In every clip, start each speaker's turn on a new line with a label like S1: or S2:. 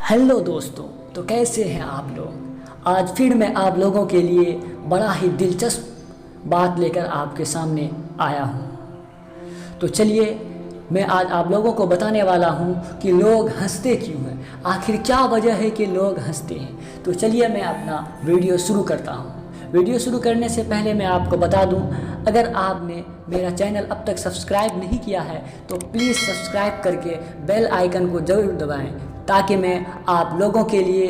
S1: Hello दोस्तों, तो कैसे हैं आप लोग। आज फिर मैं आप लोगों के लिए बड़ा ही दिलचस्प बात लेकर आपके सामने आया हूँ। तो चलिए, मैं आज आप लोगों को बताने वाला हूँ कि लोग हंसते क्यों हैं, आखिर क्या वजह है कि लोग हंसते हैं। तो चलिए मैं अपना वीडियो शुरू करता हूँ। वीडियो शुरू करने से पहले मैं आपको बता दूं, अगर आपने मेरा चैनल अब तक सब्सक्राइब नहीं किया है तो प्लीज़ सब्सक्राइब करके बेल आइकन को ज़रूर दबाएं, ताकि मैं आप लोगों के लिए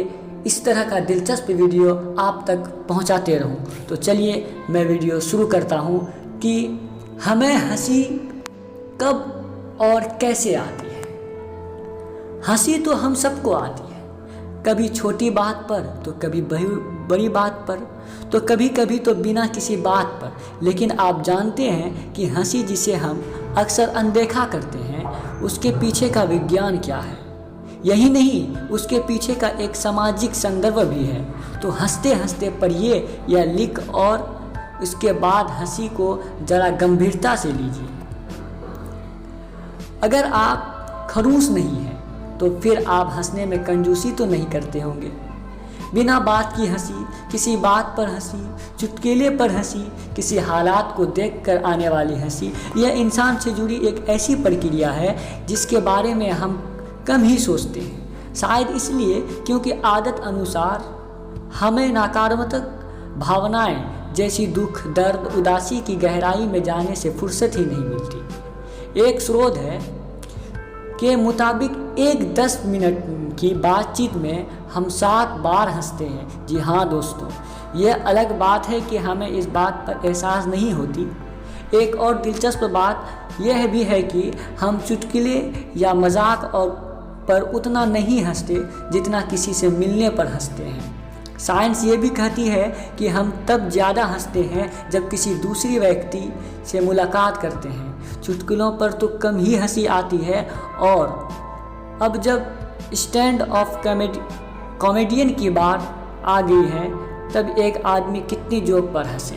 S1: इस तरह का दिलचस्प वीडियो आप तक पहुंचाते रहूं। तो चलिए मैं वीडियो शुरू करता हूं कि हमें हंसी कब और कैसे आती है। हंसी तो हम सबको आती है, कभी छोटी बात पर तो कभी बड़ी बात पर, तो कभी कभी तो बिना किसी बात पर। लेकिन आप जानते हैं कि हंसी जिसे हम अक्सर अनदेखा करते हैं, उसके पीछे का विज्ञान क्या है। यही नहीं, उसके पीछे का एक सामाजिक संदर्भ भी है। तो हंसते हंसते पढ़िए यह लिख और उसके बाद हंसी को ज़रा गंभीरता से लीजिए। अगर आप खड़ूस नहीं हैं तो फिर आप हंसने में कंजूसी तो नहीं करते होंगे। बिना बात की हंसी, किसी बात पर हंसी, चुटकुले पर हंसी, किसी हालात को देखकर आने वाली हंसी, यह इंसान से जुड़ी एक ऐसी प्रक्रिया है जिसके बारे में हम कम ही सोचते हैं। शायद इसलिए क्योंकि आदत अनुसार हमें नकारात्मक भावनाएं जैसी दुख, दर्द, उदासी की गहराई में जाने से फुर्सत ही नहीं मिलती। एक स्रोत है के मुताबिक एक 10 मिनट की बातचीत में हम 7 बार हंसते हैं। जी हाँ दोस्तों, यह अलग बात है कि हमें इस बात पर एहसास नहीं होती। एक और दिलचस्प बात यह भी है कि हम चुटकुले या मजाक और पर उतना नहीं हंसते जितना किसी से मिलने पर हंसते हैं। साइंस ये भी कहती है कि हम तब ज़्यादा हंसते हैं जब किसी दूसरी व्यक्ति से मुलाकात करते हैं। चुटकुलों पर तो कम ही हंसी आती है, और अब जब स्टैंड ऑफ कॉमेडियन की बात आ गई है तब एक आदमी कितनी जोक पर हंसे।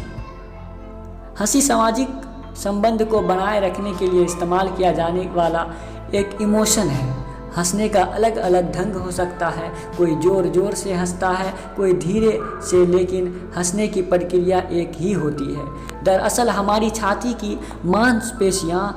S1: हंसी सामाजिक संबंध को बनाए रखने के लिए इस्तेमाल किया जाने वाला एक इमोशन है। हंसने का अलग अलग ढंग हो सकता है, कोई ज़ोर ज़ोर से हंसता है, कोई धीरे से, लेकिन हंसने की प्रक्रिया एक ही होती है। दरअसल हमारी छाती की मांसपेशियां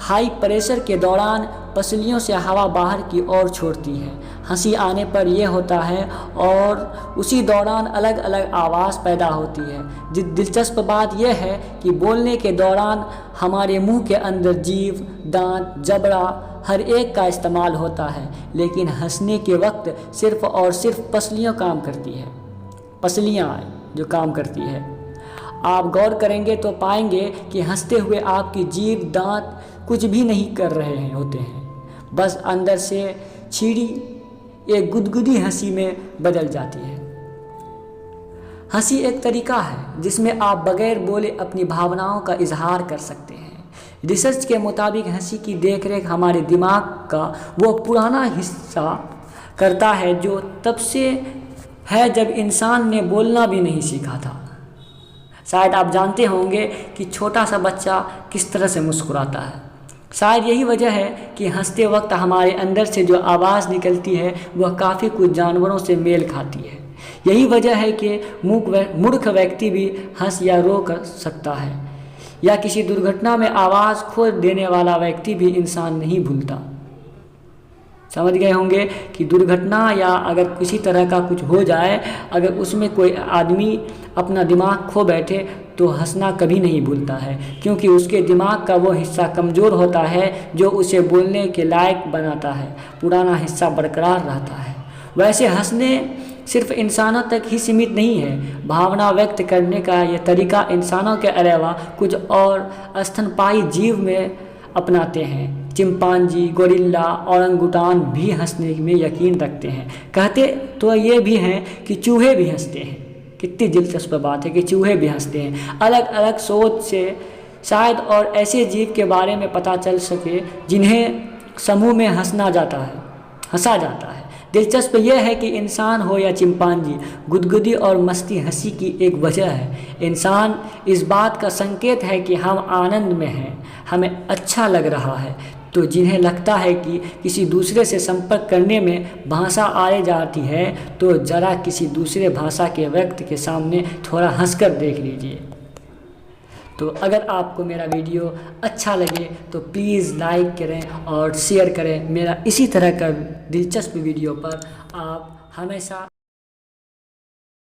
S1: हाई प्रेशर के दौरान पसलियों से हवा बाहर की ओर छोड़ती हैं। हंसी आने पर यह होता है और उसी दौरान अलग अलग आवाज़ पैदा होती है। दिलचस्प बात यह है कि बोलने के दौरान हमारे मुंह के अंदर जीभ, दांत, जबड़ा हर एक का इस्तेमाल होता है, लेकिन हंसने के वक्त सिर्फ और सिर्फ पसलियाँ काम करती है। पसलियाँ जो काम करती है। आप गौर करेंगे तो पाएंगे कि हंसते हुए आपकी जीभ, दांत कुछ भी नहीं कर रहे होते हैं, बस अंदर से छिड़ी एक गुदगुदी हंसी में बदल जाती है। हंसी एक तरीका है जिसमें आप बगैर बोले अपनी भावनाओं का इजहार कर सकते हैं। रिसर्च के मुताबिक हंसी की देखरेख हमारे दिमाग का वो पुराना हिस्सा करता है जो तब से है जब इंसान ने बोलना भी नहीं सीखा था। शायद आप जानते होंगे कि छोटा सा बच्चा किस तरह से मुस्कुराता है। शायद यही वजह है कि हंसते वक्त हमारे अंदर से जो आवाज़ निकलती है वह काफ़ी कुछ जानवरों से मेल खाती है। यही वजह है कि मूर्ख व्यक्ति भी हंस या रो कर सकता है, या किसी दुर्घटना में आवाज़ खो देने वाला व्यक्ति भी इंसान नहीं भूलता। समझ गए होंगे कि दुर्घटना या अगर किसी तरह का कुछ हो जाए, अगर उसमें कोई आदमी अपना दिमाग खो बैठे तो हंसना कभी नहीं भूलता है, क्योंकि उसके दिमाग का वो हिस्सा कमज़ोर होता है जो उसे बोलने के लायक बनाता है। पुराना हिस्सा बरकरार रहता है। वैसे हंसने सिर्फ इंसानों तक ही सीमित नहीं है। भावना व्यक्त करने का यह तरीका इंसानों के अलावा कुछ और स्तनपायी जीव में अपनाते हैं। चिंपांजी, गोरिल्ला, ओरंगुटान भी हंसने में यकीन रखते हैं। कहते तो ये भी हैं कि चूहे भी हंसते हैं। कितनी दिलचस्प बात है कि चूहे भी हंसते हैं। अलग अलग सोच से शायद और ऐसे जीव के बारे में पता चल सके जिन्हें समूह में हंसा जाता है। दिलचस्प यह है कि इंसान हो या चिंपांजी, गुदगुदी और मस्ती हंसी की एक वजह है। इंसान इस बात का संकेत है कि हम आनंद में हैं, हमें अच्छा लग रहा है, तो जिन्हें लगता है कि किसी दूसरे से संपर्क करने में भाषा आड़े जाती है, तो ज़रा किसी दूसरे भाषा के व्यक्ति के सामने थोड़ा हंसकर देख लीजिए। तो अगर आपको मेरा वीडियो अच्छा लगे तो प्लीज़ लाइक करें और शेयर करें। मेरा इसी तरह का दिलचस्प वीडियो पर आप हमेशा